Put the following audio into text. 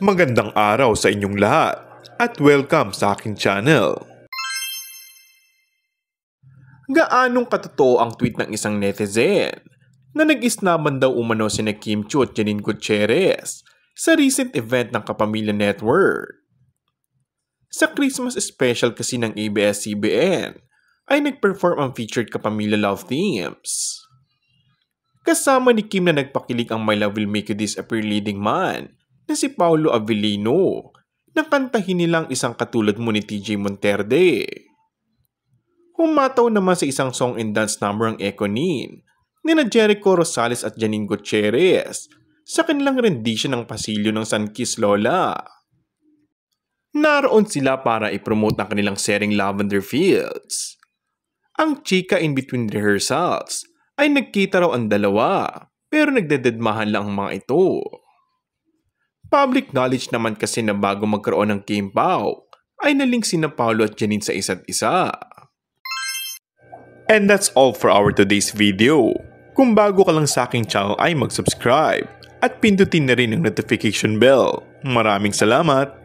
Magandang araw sa inyong lahat at welcome sa aking channel. Gaanong katotoo ang tweet ng isang netizen na nag-isnaban daw umano sina Kim Chiu at Janine Gutierrez sa recent event ng Kapamilya Network? Sa Christmas special kasi ng ABS-CBN ay nag-perform ang featured Kapamilya love themes. Kasama ni Kim na nagpakilig ang My Love Will Make You Disappear leading man na si Paulo Avellino na kantahin nilang isang katulad mo ni TJ Monterde. Humataw naman sa isang song and dance number ang Econin ni na Jericho Rosales at Janine Gutierrez sa kanilang rendition ng Pasilyo ng San Kiss Lola. Naroon sila para ipromote ang kanilang sering Lavender Fields. Ang chika in between rehearsals ay nagkita raw ang dalawa pero nagdededmahan lang ang mga ito. Public knowledge naman kasi na bago magkaroon ng Kim Pao ay nalink sina Paulo at Janine sa isa't isa. And that's all for our today's video. Kung bago ka lang sa aking channel ay mag-subscribe at pindutin na rin ang notification bell. Maraming salamat!